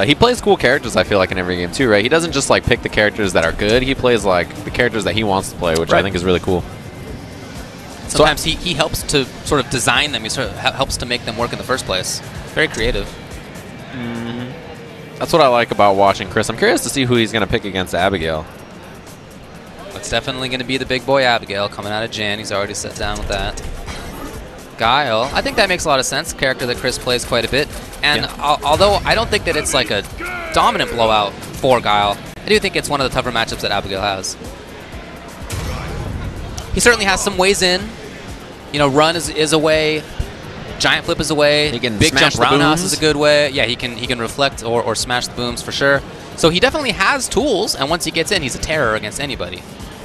He plays cool characters, I feel like, in every game too, right? He doesn't just like pick the characters that are good. He plays like the characters that he wants to play, which I think is really cool. Sometimes he helps to sort of design them. He sort of helps to make them work in the first place. Very creative. That's what I like about watching Chris. I'm curious to see who he's going to pick against Abigail. It's definitely going to be the big boy Abigail coming out of Jan. He's already set down with that. Guile. I think that makes a lot of sense. Character that Chris plays quite a bit. And although I don't think that it's like a dominant blowout for Guile, I do think it's one of the tougher matchups that Abigail has. He certainly has some ways in. You know, run is a way. Giant flip is a way. He can big jump smash the roundhouse booms. is a good way. Yeah, he can reflect or smash the booms for sure. So he definitely has tools, and once he gets in, he's a terror against anybody.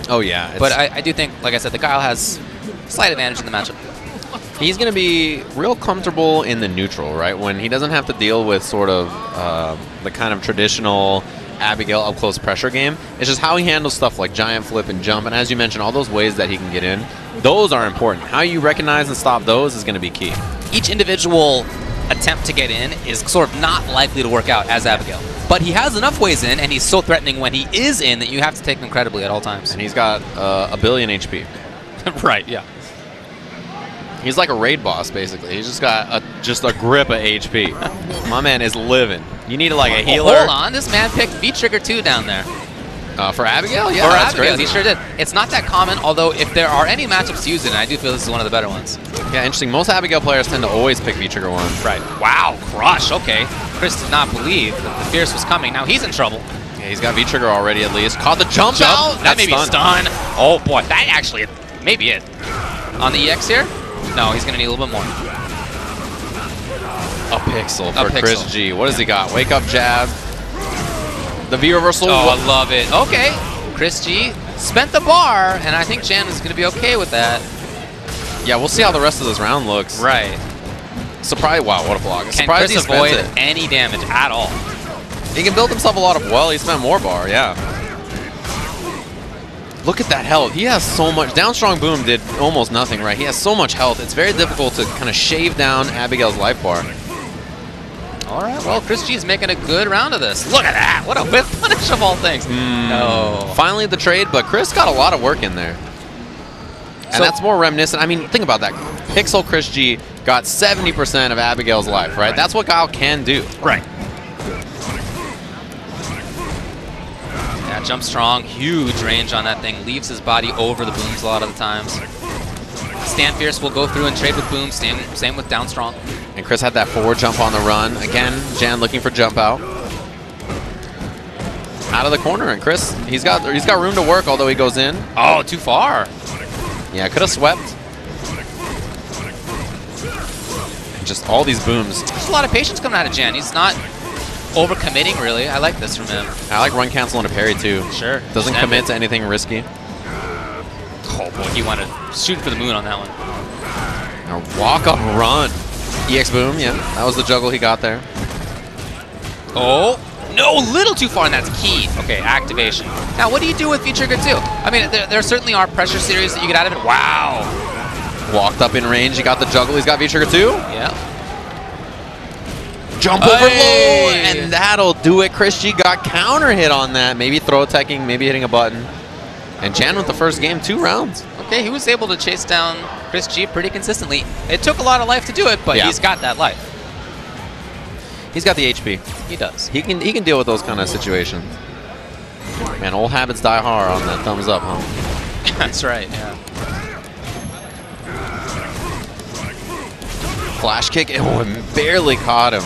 Oh yeah, But I do think, like I said, the Guile has slight advantage in the matchup. he's going to be real comfortable in the neutral, right? When he doesn't have to deal with sort of the kind of traditional Abigail up-close pressure game. It's just how he handles stuff like giant flip and jump, and as you mentioned, all those ways that he can get in. Those are important. How you recognize and stop those is going to be key. Each individual attempt to get in is sort of not likely to work out as Abigail. But he has enough ways in, and he's so threatening when he is in that you have to take him incredibly at all times. And he's got a billion HP. Right, yeah. He's like a raid boss, basically. He's just got a grip of HP. My man is living. You need like a healer. Hold on, this man picked V-Trigger 2 down there. For Abigail? Yeah, for that's Abigail, crazy. he sure did. It's not that common, although if there are any matchups to use it, and I do feel this is one of the better ones. Yeah, interesting. Most Abigail players tend to always pick V-Trigger 1. Right. Wow, crush, okay. Chris did not believe that the Fierce was coming. Now he's in trouble. Yeah, he's got V-Trigger already at least. Caught the jump out. That may be stun. Oh boy, that actually may be it. On the EX here? No, he's going to need a little bit more. A pixel for Chris G. What does he got? Wake up jab. The V reversal. Oh, I love it. Okay. Chris G spent the bar, and I think Jan is going to be okay with that. Yeah, we'll see how the rest of this round looks. Right. Surprise! Wow, what a block. Can Surprised Chris he spent avoid any damage at all? He can build himself a lot of... Well, he spent more bar, yeah. Look at that health. He has so much... Down strong boom did almost nothing, right? He has so much health. It's very difficult to kind of shave down Abigail's life bar. All right, well, Chris G is making a good round of this. Look at that. What a whip punish of all things. No. Finally the trade, but Chris got a lot of work in there. And that's more reminiscent. I mean, think about that. Pixel Chris G got 70% of Abigail's life, right? That's what Guile can do. Right. Yeah, jump strong, huge range on that thing. Leaves his body over the booms a lot of the times. Stand Fierce will go through and trade with booms. Same with down strong. And Chris had that forward jump on the run. Again, Jan looking for jump out. Out of the corner, and Chris, he's got room to work, although he goes in. Oh, too far. Yeah, could have swept. And just all these booms. There's a lot of patience coming out of Jan. He's not overcommitting, really. I like this from him. I like run cancel into parry, too. Sure. Doesn't commit to anything risky. Oh, boy, he wanted to shoot for the moon on that one. A walk-up run. EX boom, yeah. That was the juggle he got there. Oh, no, a little too far, and that's key. Okay, activation. Now, what do you do with V-Trigger 2? I mean, there certainly are pressure series that you get out of it. Wow. Walked up in range. He got the juggle. He's got V-Trigger 2. Yeah. Jump over low, and that'll do it. Chris G got counter hit on that. Maybe throw attacking, maybe hitting a button. And Jan with the first game, 2 rounds. Okay, he was able to chase down Chris G pretty consistently. It took a lot of life to do it, but he's got that life. He's got the HP. He does. He can deal with those kind of situations. Man, old habits die hard on that thumbs up, huh? That's right, yeah. Flash kick. Oh, it barely caught him.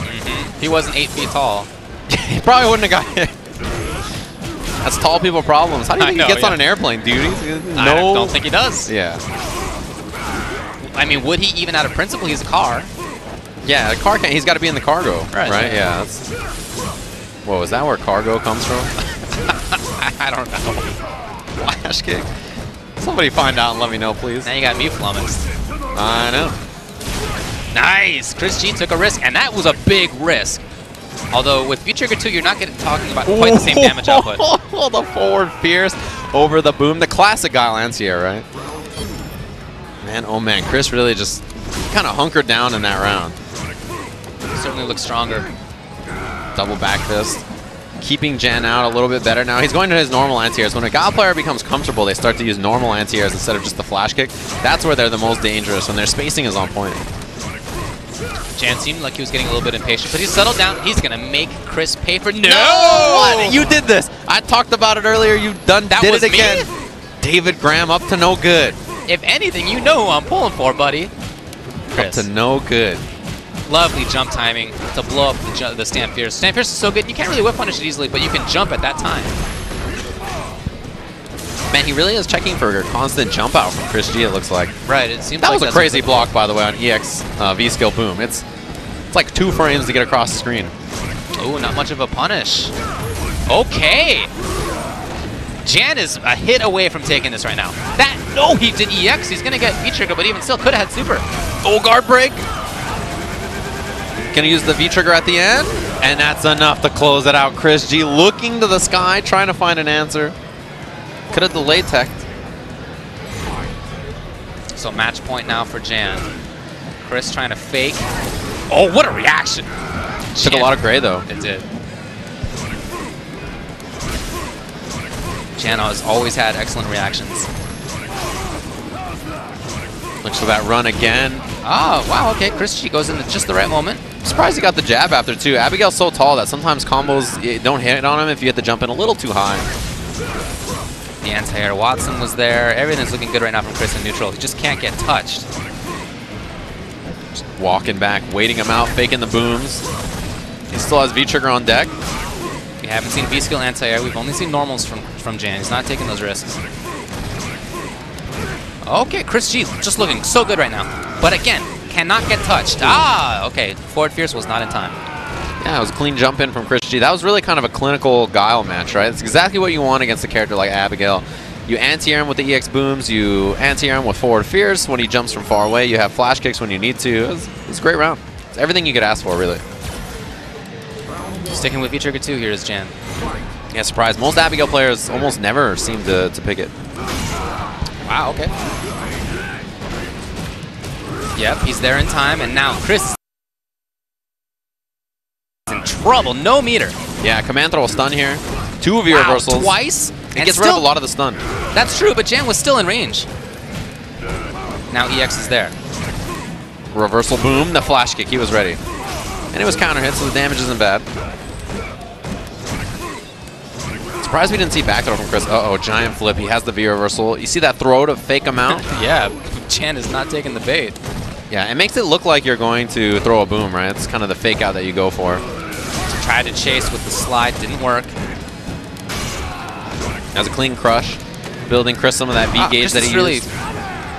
He wasn't 8 feet tall. He probably wouldn't have got hit. That's tall people problems. How do you think he gets on an airplane, dude? I don't think he does. Yeah. I mean, would he even out of principle? He's a car. Yeah, a car can't. He's got to be in the cargo, right? Yeah. That's, whoa, is that where cargo comes from? I don't know. Flash kick. Somebody find out and let me know, please. Now you got me flummoxed. I know. Nice. Chris G took a risk, and that was a big risk. Although with V-Trigger 2, you're not talking about quite the same damage output. The forward Fierce over the boom. The classic Guile Ansier, right? Man, oh man, Chris really just kind of hunkered down in that round. Certainly looks stronger. Double back fist. Keeping Jan out a little bit better now. He's going to his normal anti-airs. When a Guile player becomes comfortable, they start to use normal anti-airs instead of just the flash kick. That's where they're the most dangerous, when their spacing is on point. Jan seemed like he was getting a little bit impatient, but he's settled down. He's going to make Chris pay for... No! What? You did this! I talked about it earlier. You did it again. Me? David Graham up to no good. If anything, you know who I'm pulling for, buddy. Chris. Up to no good. Lovely jump timing to blow up the Stand Fierce. Stand Fierce is so good, you can't really whip punish it easily, but you can jump at that time. Man, he really is checking for a constant jump out from Chris G, it looks like. Right, it seems that like was a crazy block, by the way, on EX V-Skill Boom. It's like 2 frames to get across the screen. Oh, not much of a punish. Okay. Jan is a hit away from taking this right now. No, he did EX. He's going to get V-Trigger, but even still could have had Super. Oh, guard break. Gonna use the V-Trigger at the end, and that's enough to close it out. Chris G looking to the sky, trying to find an answer. Could have delayed tech. So match point now for Jan. Chris trying to fake. Oh, what a reaction. Took a lot of gray, though. It did. Jan has always had excellent reactions. Looks for that run again. Oh, wow, okay. Chris G goes in at just the right moment. I'm surprised he got the jab after, too. Abigail's so tall that sometimes combos don't hit on him if you hit the jump in a little too high. The anti-air Watson was there. Everything's looking good right now from Chris in neutral. He just can't get touched. Just walking back, waiting him out, faking the booms. He still has V-Trigger on deck. We haven't seen V-Skill anti-air. We've only seen normals from Jan. He's not taking those risks. Okay, Chris G just looking so good right now. But again, cannot get touched. Ah, okay. Forward Fierce was not in time. Yeah, it was a clean jump in from Chris G. That was really kind of a clinical Guile match, right? It's exactly what you want against a character like Abigail. You anti-air him with the EX booms, you anti-air him with forward Fierce. When he jumps from far away, you have flash kicks when you need to. It was a great round. It's everything you could ask for, really. Sticking with V-Trigger 2 here is Jan. Yeah, surprise. Most Abigail players almost never seem to pick it. Wow, okay. Yep, he's there in time, and now Chris is in trouble. No meter. Yeah, command throw stun here. 2 V reversals. Twice? It gets rid of a lot of the stun. That's true, but Jan was still in range. Now EX is there. Reversal boom, the flash kick. He was ready. And it was counter hit, so the damage isn't bad. Surprised we didn't see back throw from Chris. Uh-oh, giant flip. He has the V reversal. You see that throw to fake him out? Yeah, Jan is not taking the bait. Yeah, it makes it look like you're going to throw a boom, right? It's kind of the fake out that you go for. Tried to chase with the slide, didn't work. That was a clean crush. Building Chris some of that V gauge that he really used.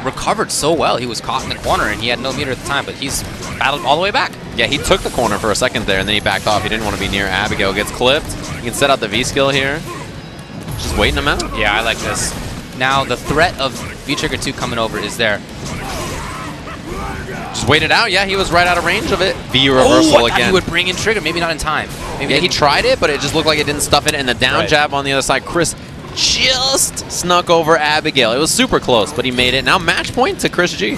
Recovered so well. He was caught in the corner and he had no meter at the time, but he's battled all the way back. Yeah, he took the corner for a second there and then he backed off. He didn't want to be near Abigail. Gets clipped. You can set out the V skill here. Just waiting him out. Yeah, I like this. Now the threat of V-Trigger 2 coming over is there. Just wait it out. Yeah, he was right out of range of it. V reversal again. He would bring in trigger, maybe not in time. Maybe yeah, he tried it, but it just looked like it didn't stuff it. And the down jab on the other side, Chris just snuck over Abigail. It was super close, but he made it. Now match point to Chris G.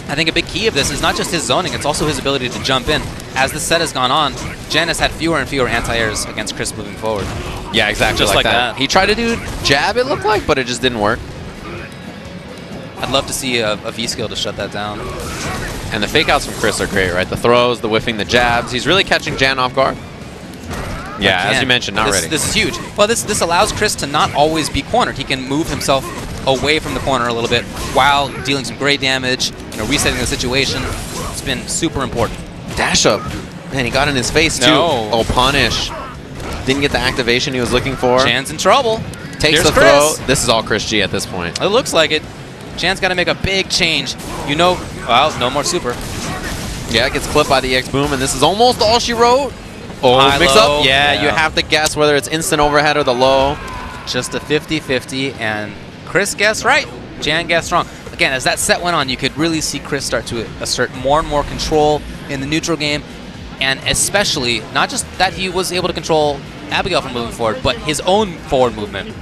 I think a big key of this is not just his zoning, it's also his ability to jump in. As the set has gone on, Jan has had fewer and fewer anti-airs against Chris moving forward. Yeah, exactly just like that. He tried to do jab, it looked like, but it just didn't work. I'd love to see a V-skill to shut that down. And the fake outs from Chris are great, right? The throws, the whiffing, the jabs. He's really catching Jan off guard. Yeah, as you mentioned, not ready. This is huge. Well, this allows Chris to not always be cornered. He can move himself away from the corner a little bit while dealing some great damage, resetting the situation. It's been super important. Dash up. Man, he got in his face, too. No. Oh, punish. Didn't get the activation he was looking for. Jan's in trouble. Takes the throw. This is all Chris G at this point. It looks like it. Jan's got to make a big change. Well, no more super. Yeah, it gets clipped by the EX boom, and this is almost all she wrote. Oh, mix up. Yeah, you have to guess whether it's instant overhead or the low. Just a 50-50, and Chris guessed right. Jan guessed wrong. Again, as that set went on, you could really see Chris start to assert more and more control in the neutral game, and especially, not just that he was able to control Abigail from moving forward, but his own forward movement.